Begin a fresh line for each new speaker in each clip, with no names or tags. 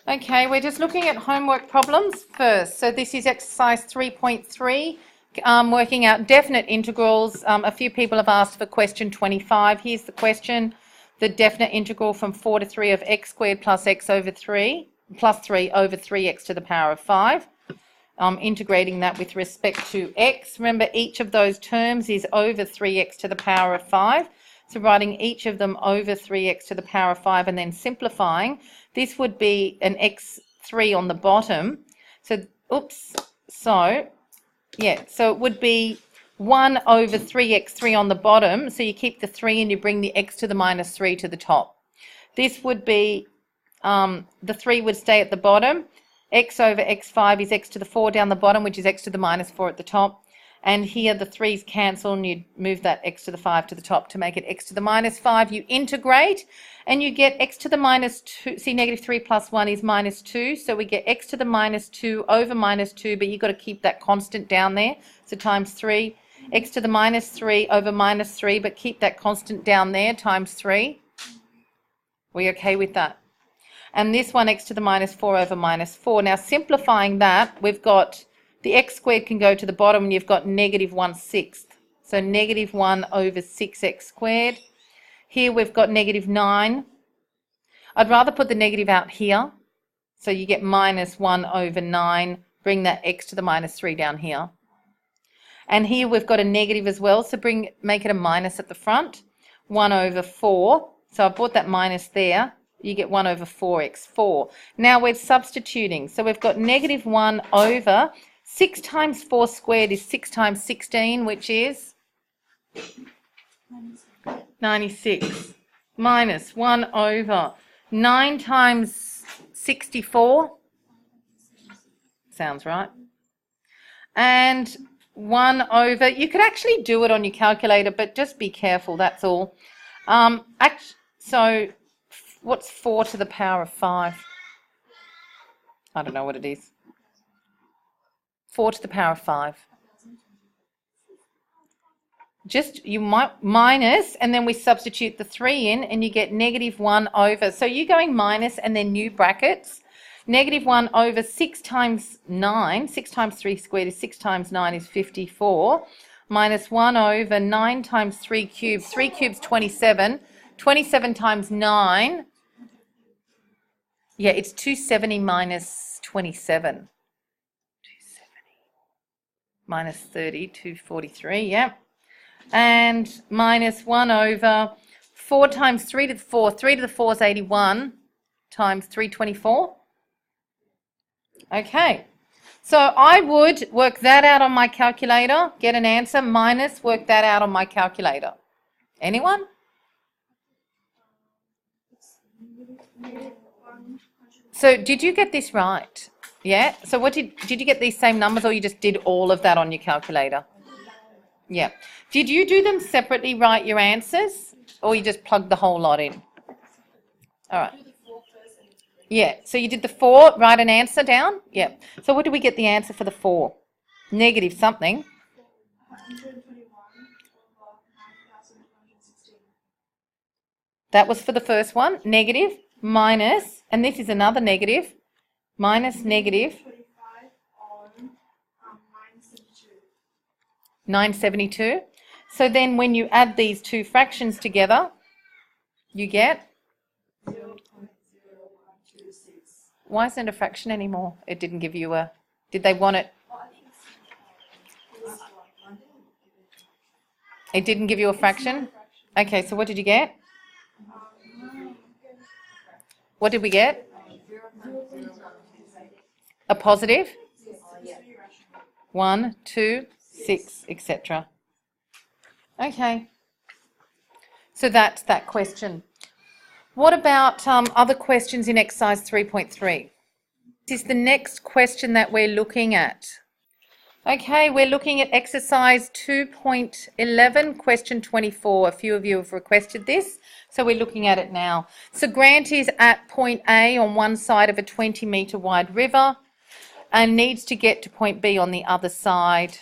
Okay, we're just looking at homework problems first. So this is exercise 3.3, working out definite integrals. A few people have asked for question 25. Here's the question. The definite integral from 4 to 3 of x squared plus x over 3 plus 3 over 3x to the power of 5. Integrating that with respect to x. Remember, each of those terms is over 3x to the power of 5. So writing each of them over 3x to the power of 5 and then simplifying, this would be an x3 on the bottom. So, so it would be 1 over 3x3 on the bottom. So you keep the 3 and you bring the x to the minus 3 to the top. This would be, the 3 would stay at the bottom. X over x5 is x to the 4 down the bottom, which is x to the minus 4 at the top. And here the 3's cancel and you move that x to the 5 to the top to make it x to the minus 5. You integrate and you get x to the minus 2. See, negative 3 plus 1 is minus 2. So we get x to the minus 2 over minus 2, but you've got to keep that constant down there. So times 3. X to the minus 3 over minus 3, but keep that constant down there, times 3. We okay with that? And this one, x to the minus 4 over minus 4. Now simplifying that, we've got the x squared can go to the bottom and you've got negative 1/6. So negative 1 over 6x squared. Here we've got negative 9. I'd rather put the negative out here. So you get minus 1 over 9. Bring that x to the minus 3 down here. And here we've got a negative as well. So make it a minus at the front. 1 over 4. So I brought that minus there. You get 1 over 4x4. Now we're substituting. So we've got negative 1 over 6 times 4 squared is 6 times 16, which is 96. Minus 1 over 9 times 64. Sounds right. And 1 over, you could actually do it on your calculator, but just be careful, that's all. So what's 4 to the power of 5? I don't know what it is. 4 to the power of 5. Just, you might minus, and then we substitute the 3 in, and you get negative 1 over. So you're going minus and then new brackets. Negative 1 over 6 times 9. 6 times 3 squared is 6 times 9 is 54. Minus 1 over 9 times 3 cubed. 3 cubes 27. 27 times 9. Yeah, it's 270 minus 27. Minus 30, 243, yeah. And minus 1 over 4 times 3 to the 4. 3 to the 4 is 81 times 324. Okay. So I would work that out on my calculator, get an answer, minus work that out on my calculator. Anyone? So did you get this right? Yeah. So what did you get these same numbers, or you just did all of that on your calculator? Yeah. Did you do them separately, write your answers, or you just plugged the whole lot in? All right. Yeah. So you did the 4, write an answer down? Yeah. So what did we get the answer for the 4? Negative something. That was for the first one. Negative, minus, and this is another negative. Minus negative 972. So then when you add these two fractions together, you get 0.0126. Why isn't it a fraction anymore? It didn't give you a, did they want it? It didn't give you a fraction? Okay, so what did you get? What did we get? A positive? 1, 2, 6, etc. Okay. So that's that question. What about other questions in exercise 3.3? This is the next question that we're looking at. Okay, we're looking at exercise 2.11, question 24. A few of you have requested this, so we're looking at it now. So Grant is at point A on one side of a 20-metre wide river and needs to get to point B on the other side.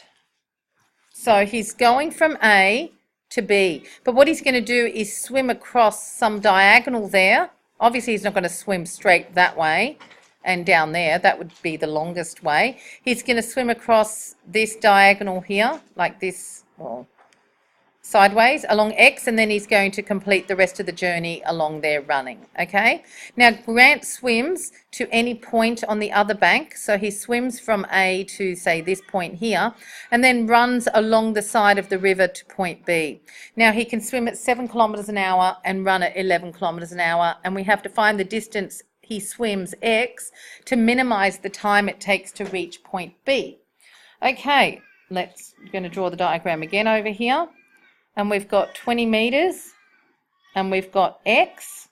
So he's going from A to B, but what he's going to do is swim across some diagonal there. Obviously he's not going to swim straight that way, and down there, that would be the longest way. He's going to swim across this diagonal here, like this, well, sideways along X, and then he's going to complete the rest of the journey along there running. Okay, now Grant swims to any point on the other bank, so he swims from A to, say, this point here, and then runs along the side of the river to point B. Now he can swim at 7 kilometers an hour and run at 11 kilometers an hour, and we have to find the distance he swims, X, to minimize the time it takes to reach point B. Okay, we're going to draw the diagram again over here. And we've got 20 meters, and we've got X,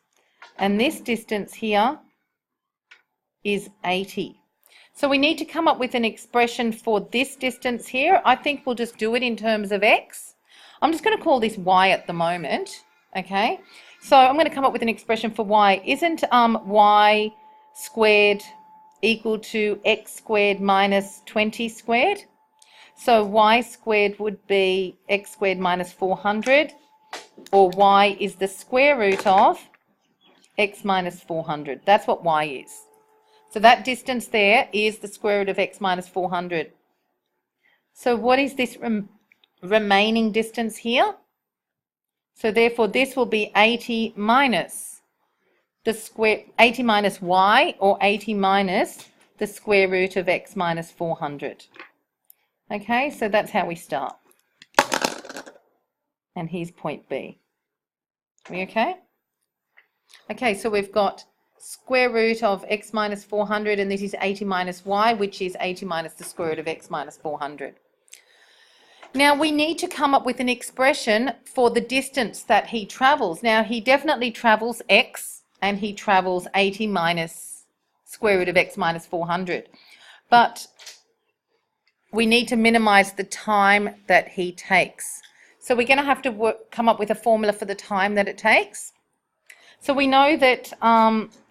and this distance here is 80. So we need to come up with an expression for this distance here. I think we'll just do it in terms of X. I'm just going to call this Y at the moment, okay? So I'm going to come up with an expression for Y. Isn't Y squared equal to X squared minus 20 squared? So Y squared would be X squared minus 400, or Y is the square root of X minus 400. That's what Y is. So that distance there is the square root of X minus 400. So what is this remaining distance here? So therefore this will be 80 minus Y, or 80 minus the square root of X minus 400. Okay, so that's how we start. And here's point B. Are we okay? Okay, so we've got square root of X minus 400, and this is 80 minus Y, which is 80 minus the square root of X minus 400. Now we need to come up with an expression for the distance that he travels. Now he definitely travels X, and he travels 80 minus square root of X minus 400. But we need to minimize the time that he takes. So we're going to have to come up with a formula for the time that it takes. So we know that,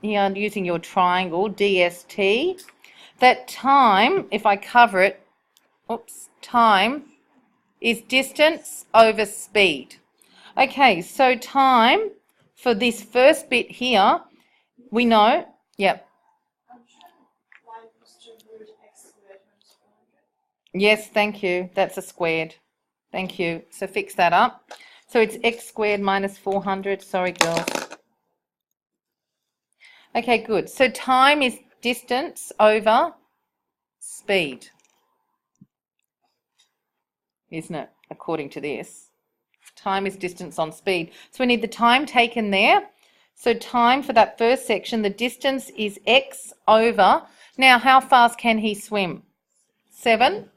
using your triangle, DST, that time, if I cover it, time is distance over speed. Okay, so time for this first bit here, we know, yep. Yes, thank you. That's a squared. Thank you. So fix that up. So it's X squared minus 400. Sorry, girls. Okay, good. So time is distance over speed, isn't it? According to this. Time is distance on speed. So we need the time taken there. So time for that first section, the distance is X over. Now, how fast can he swim? 7.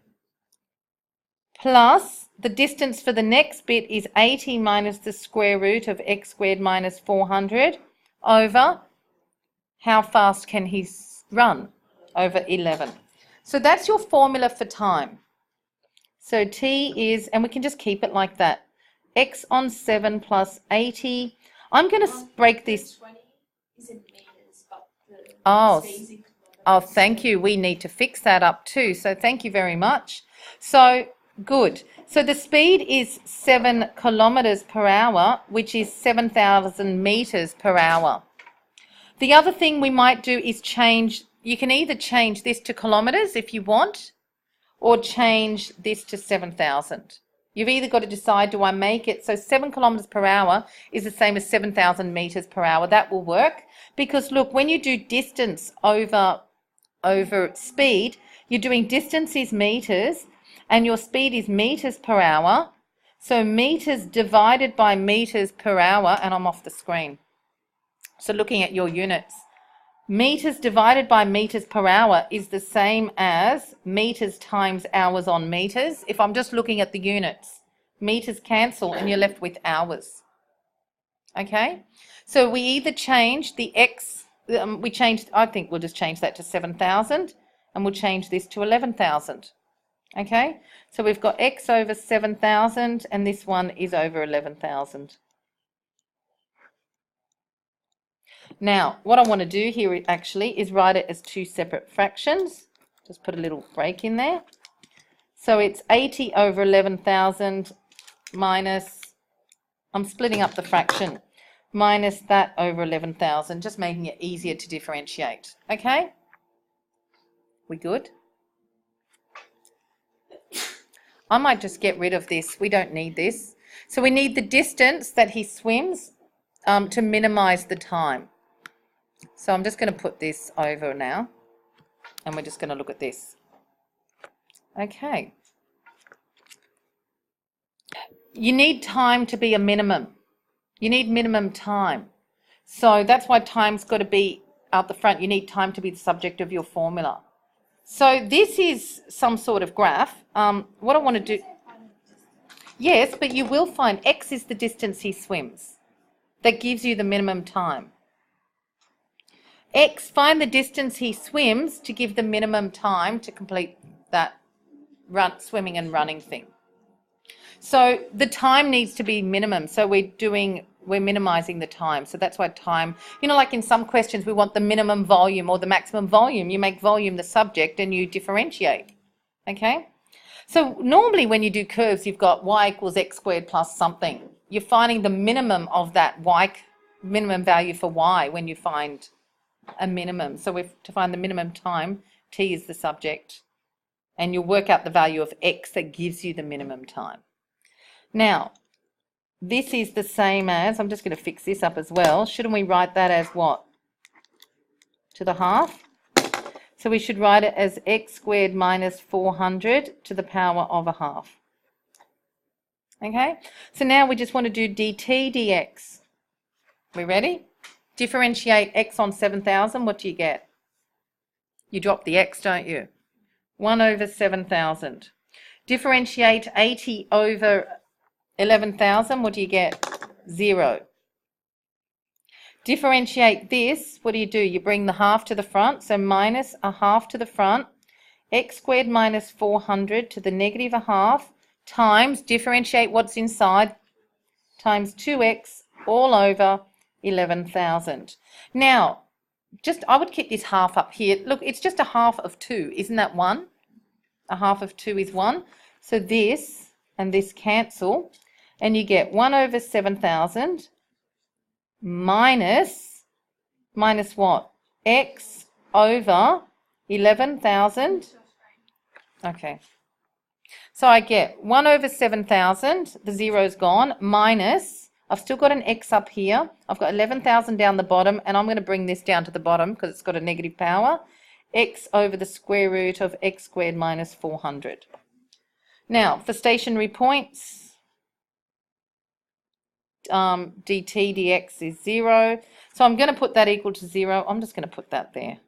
Plus the distance for the next bit is 80 minus the square root of X squared minus 400 over how fast can he run? Over 11. So that's your formula for time. So T is, and we can just keep it like that, X on 7 plus 80. I'm going to break this.
20 is in meters, but the
oh, thank you. We need to fix that up too. So thank you very much. So good. So the speed is 7 kilometers per hour, which is 7,000 meters per hour. The other thing we might do is change, you can either change this to kilometers if you want, or change this to 7,000. You've either got to decide, do I make it, so 7 kilometers per hour is the same as 7,000 meters per hour. That will work, because look, when you do distance over speed, you're doing distance is meters, and your speed is meters per hour. So meters divided by meters per hour, and I'm off the screen. So looking at your units, meters divided by meters per hour is the same as meters times hours on meters. If I'm just looking at the units, meters cancel and you're left with hours. Okay, so we either change the X, I think we'll just change that to 7,000, and we'll change this to 11,000. Okay, so we've got X over 7,000, and this one is over 11,000. Now, what I want to do here actually is write it as 2 separate fractions. Just put a little break in there. So it's 80 over 11,000 minus, I'm splitting up the fraction, minus that over 11,000, just making it easier to differentiate. Okay? We good? I might just get rid of this. We don't need this. So we need the distance that he swims to minimize the time. So I'm just going to put this over now, and we're just going to look at this. Okay. You need time to be a minimum. You need minimum time. So that's why time's got to be out the front. You need time to be the subject of your formula. So this is some sort of graph. What I want to do... Yes, but you will find X is the distance he swims. That gives you the minimum time. X, find the distance he swims to give the minimum time to complete that swimming and running thing. So the time needs to be minimum. So we're minimizing the time. So that's why time, you know, like in some questions we want the minimum volume or the maximum volume. You make volume the subject and you differentiate. Okay? So normally when you do curves, you've got y equals x squared plus something. You're finding the minimum of that minimum value for y when you find a minimum. So to find the minimum time, t is the subject. And you'll work out the value of x that gives you the minimum time. Now, this is the same as, I'm just going to fix this up as well. Shouldn't we write that as what? To the half? So we should write it as x squared minus 400 to the power of a half. Okay? So now we just want to do dt dx. We ready? Differentiate x on 7,000. What do you get? You drop the x, don't you? 1 over 7,000. Differentiate 80 over 11,000. What do you get? 0. Differentiate this. What do? You bring the half to the front. So minus a half to the front. X squared minus 400 to the negative a half times, differentiate what's inside, times 2x all over 11,000. Now, I would keep this half up here. Look, it's just a half of 2. Isn't that 1? A half of 2 is 1. So this and this cancel. And you get 1 over 7,000 minus what? X over 11,000. Okay. So I get 1 over 7,000, the zero's gone, minus, I've still got an x up here, I've got 11,000 down the bottom, and I'm going to bring this down to the bottom because it's got a negative power, x over the square root of x squared minus 400. Now, for stationary points, dt dx is 0. So I'm going to put that equal to 0. I'm just going to put that there,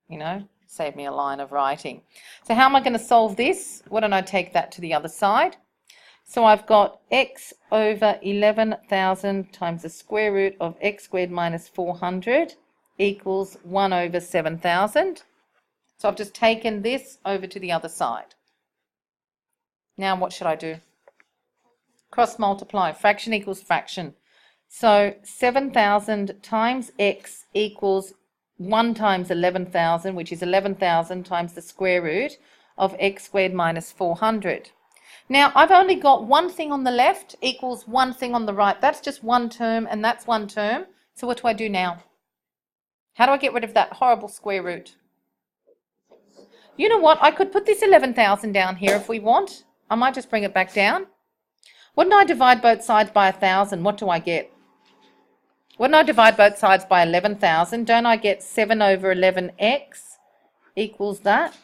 you know, save me a line of writing. So how am I going to solve this? Why don't I take that to the other side? So I've got x over 11,000 times the square root of x squared minus 400 equals 1 over 7,000. So I've just taken this over to the other side. Now what should I do? Cross multiply. Fraction equals fraction. So 7,000 times x equals 1 times 11,000, which is 11,000 times the square root of x squared minus 400. Now, I've only got one thing on the left equals one thing on the right. That's just one term, and that's one term. So what do I do now? How do I get rid of that horrible square root? You know what? I could put this 11,000 down here if we want. I might just bring it back down. Wouldn't I divide both sides by 1,000? What do I get? Wouldn't I divide both sides by 11,000? Don't I get 7 over 11x equals that?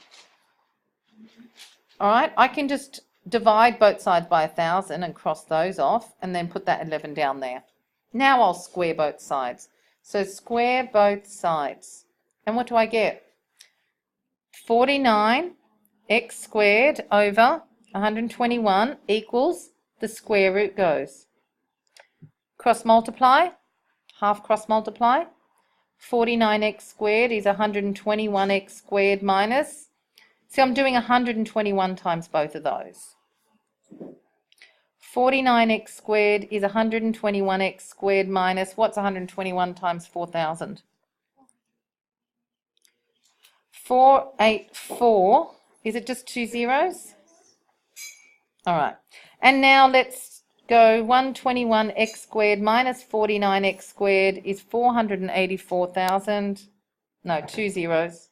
All right, I can just divide both sides by 1,000 and cross those off and then put that 11 down there. Now I'll square both sides. So square both sides. And what do I get? 49x squared over 121 equals, the square root goes. Cross multiply, half cross multiply. 49x squared is 121x squared minus. See, I'm doing 121 times both of those. 49x squared is 121x squared minus, what's 121 times 4,000? 484. Is it just 2 zeros? All right. And now let's go 121x squared minus 49x squared is 484,000. No, 2 zeros.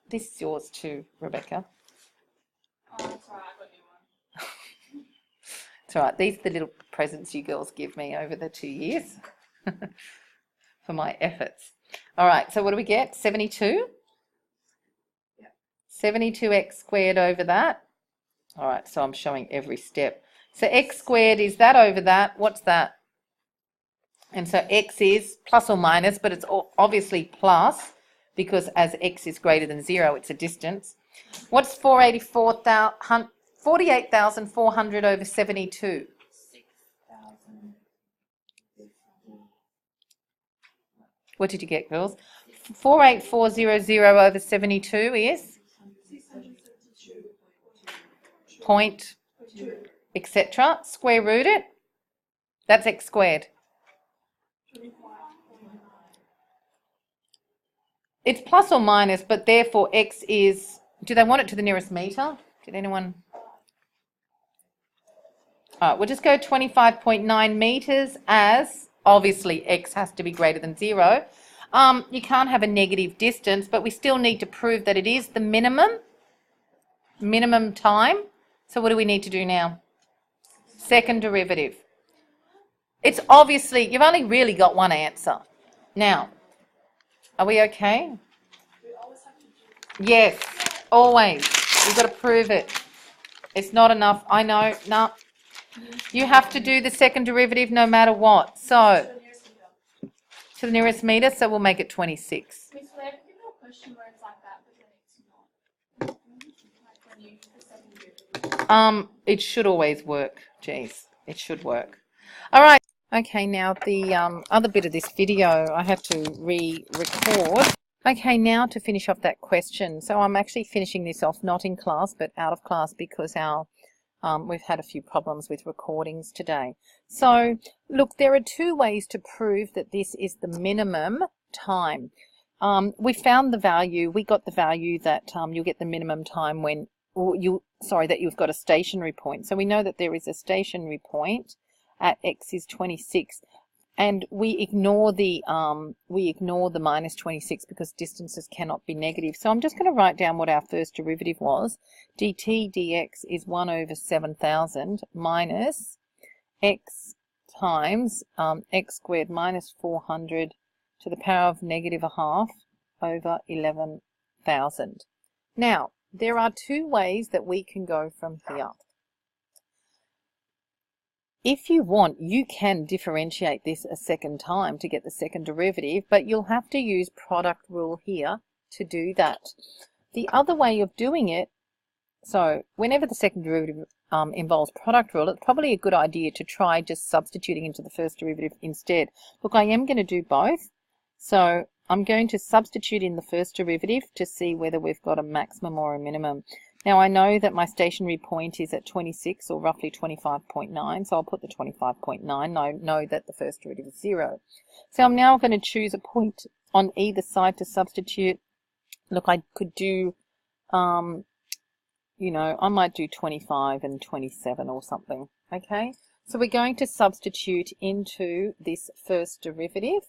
This is yours too, Rebecca.
Oh, that's alright, I got a new one.
It's all right. These are the little presents you girls give me over the 2 years for my efforts. All right, so what do we get? 72?
Yep.
72x squared over that. All right, so I'm showing every step. So x squared is that over that. What's that? And so x is plus or minus, but it's obviously plus because as x is greater than 0, it's a distance. What's 48,400 over 72?
6,050.
What did you get, girls? 48400 over 72 is?
652.
Point, etc. Square root it. That's x squared.
25.9.
It's plus or minus, but therefore x is, do they want it to the nearest metre? Did anyone? All right, we'll just go 25.9 metres as, obviously, x has to be greater than 0. You can't have a negative distance, but we still need to prove that it is the minimum time. So what do we need to do now? Second derivative. It's obviously, you've only really got one answer. Now, are we okay?
We always have to do.
Yes, always. You've got to prove it. It's not enough. I know. No. You have to do the second derivative no matter what. So, to the nearest metre, so we'll make it 26.
Miss, will I ever give you a question where it's like that, but then it's not? Like when you use the second derivative.
It should always work. Jeez, it should work. All right. Okay, now the other bit of this video I have to re-record. Okay, now to finish off that question. So I'm actually finishing this off not in class but out of class because we've had a few problems with recordings today. So look, there are two ways to prove that this is the minimum time. We found the value. We got the value that you'll get the minimum time when, that you've got a stationary point. So we know that there is a stationary point at x is 26, and we ignore the minus 26 because distances cannot be negative. So I'm just going to write down what our first derivative was. dt dx is 1 over 7,000 minus x times x squared minus 400 to the power of negative a half over 11,000. Now, there are two ways that we can go from here. If you want, you can differentiate this a second time to get the second derivative, but you'll have to use product rule here to do that. The other way of doing it, so whenever the second derivative involves product rule, it's probably a good idea to try just substituting into the first derivative instead. Look, I am going to do both. So I'm going to substitute in the first derivative to see whether we've got a maximum or a minimum. Now I know that my stationary point is at 26 or roughly 25.9, so I'll put the 25.9. I know that the first derivative is 0. So I'm now going to choose a point on either side to substitute. Look, I could do, I might do 25 and 27 or something, okay? So we're going to substitute into this first derivative.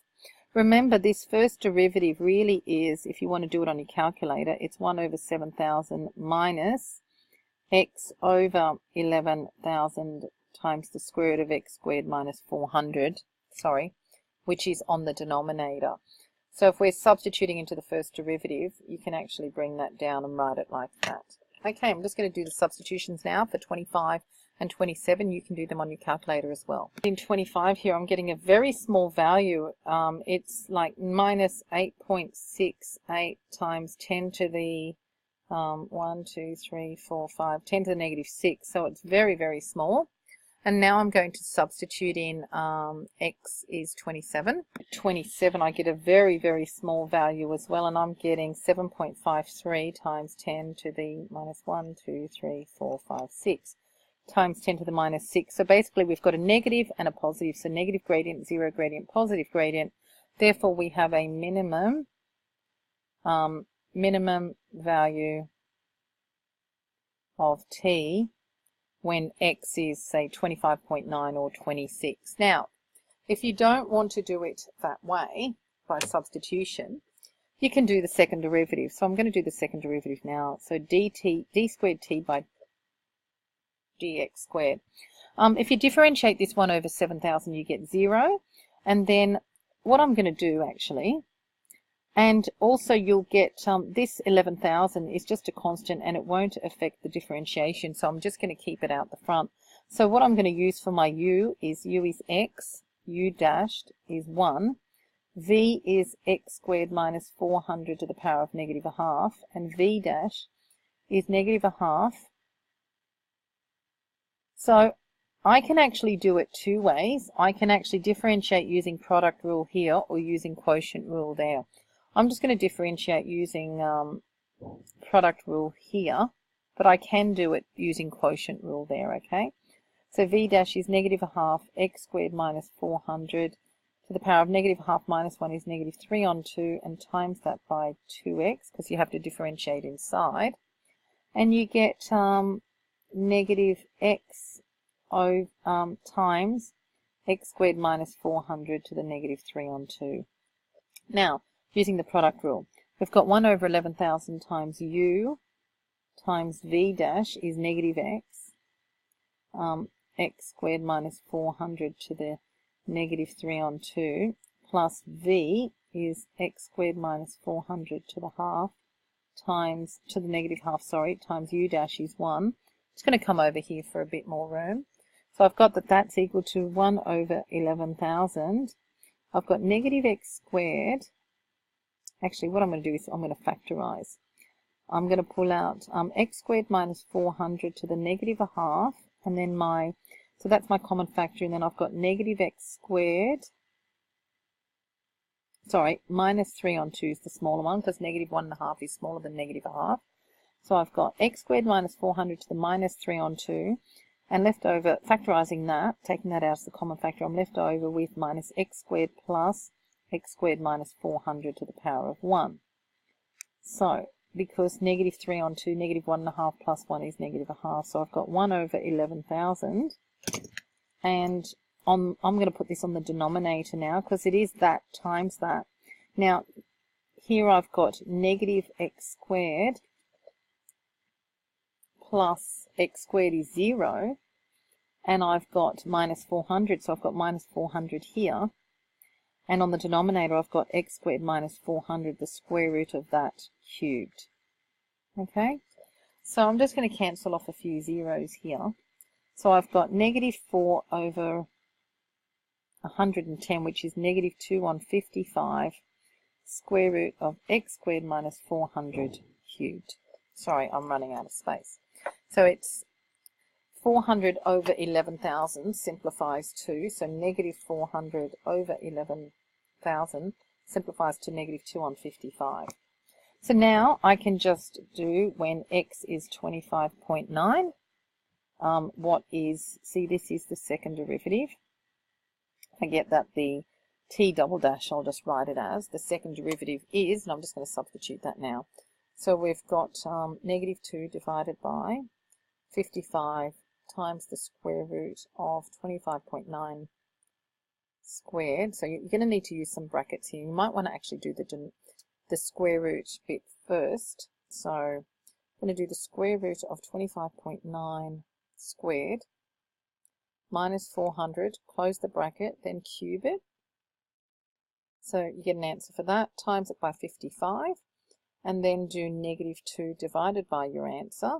Remember, this first derivative really is, if you want to do it on your calculator, it's 1 over 7,000 minus x over 11,000 times the square root of x squared minus 400, which is on the denominator. So if we're substituting into the first derivative, you can actually bring that down and write it like that. Okay, I'm just going to do the substitutions now for 25 and 27. You can do them on your calculator as well. In 25 here, I'm getting a very small value. It's like minus 8.68 times 10 to the 10 to the negative 6. So it's very, very small. And now I'm going to substitute in x is 27. 27, I get a very, very small value as well, and I'm getting 7.53 times 10 to the minus 6 times 10 to the minus 6. So basically we've got a negative and a positive. So negative gradient, 0 gradient, positive gradient. Therefore we have a minimum value of t when x is, say, 25.9 or 26. Now, if you don't want to do it that way, by substitution, you can do the second derivative. So I'm going to do the second derivative now. So d squared t by dx squared. If you differentiate this 1 over 7,000, you get 0. And then what I'm going to do actually, and also you'll get this 11,000 is just a constant and it won't affect the differentiation. So I'm just going to keep it out the front. So what I'm going to use for my u is x, u dashed is 1. V is x squared minus 400 to the power of negative a half, and V dash is negative a half. So I can actually do it two ways. I can actually differentiate using product rule here or using quotient rule there. I'm just going to differentiate using product rule here, but I can do it using quotient rule there, okay? So V dash is negative a half, x squared minus 400 to the power of negative half minus 1 is negative 3 on 2, and times that by 2x, because you have to differentiate inside. And you get negative x times x squared minus 400 to the negative 3 on 2. Now, using the product rule, we've got 1 over 11,000 times u times v dash is negative x, x squared minus 400 to the negative 3 on 2, plus v is x squared minus 400 to the half times, to the negative half, sorry, times u dash is 1. It's going to come over here for a bit more room. So I've got that that's equal to 1 over 11,000. I've got negative x squared. Actually, what I'm going to do is I'm going to factorize. I'm going to pull out x squared minus 400 to the negative a half, and then so that's my common factor, and then I've got negative x squared, sorry, minus 3 on 2 is the smaller one, because negative 1.5 is smaller than negative a half. So I've got x squared minus 400 to the minus 3 on 2, and left over, factorising that, taking that out as the common factor, I'm left over with minus x squared plus x squared minus 400 to the power of 1. So, because negative 3 on 2, negative 1.5 plus 1 is negative a half, so I've got 1 over 11,000, and I'm going to put this on the denominator now, because it is that times that. Now, here I've got negative x squared plus x squared is 0, and I've got minus 400, so I've got minus 400 here, and on the denominator I've got x squared minus 400, the square root of that cubed. Okay, so I'm just going to cancel off a few zeros here. So I've got negative 4 over 110, which is negative 2 on 55, square root of x squared minus 400 cubed. Sorry, I'm running out of space. So it's 400 over 11,000 simplifies to, so negative 400 over 11,000 simplifies to negative 2 on 55. So now I can just do when x is 25.9, what is, see, this is the second derivative. I get that the t double dash, I'll just write it as, the second derivative is, and I'm just going to substitute that now. So we've got negative 2 divided by 55 times the square root of 25.9 squared. So you're going to need to use some brackets here. You might want to actually do the square root bit first. So I'm going to do the square root of 25.9 squared minus 400, close the bracket, then cube it. So you get an answer for that, times it by 55, and then do negative 2 divided by your answer.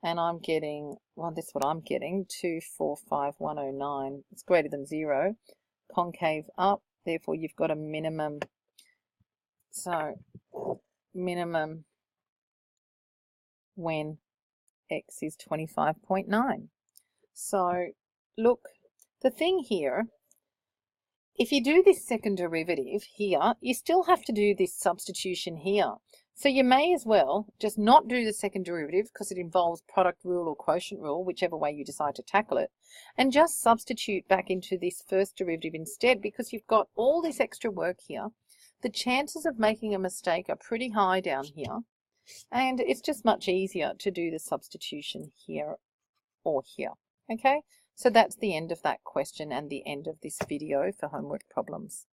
And I'm getting, well, that's what I'm getting, 245,109. It's greater than 0. Concave up, therefore you've got a minimum. So minimum when x is 25.9. So look, the thing here, if you do this second derivative here, you still have to do this substitution here. So you may as well just not do the second derivative because it involves product rule or quotient rule, whichever way you decide to tackle it, and just substitute back into this first derivative instead, because you've got all this extra work here. The chances of making a mistake are pretty high down here, and it's just much easier to do the substitution here or here. Okay, so that's the end of that question and the end of this video for homework problems.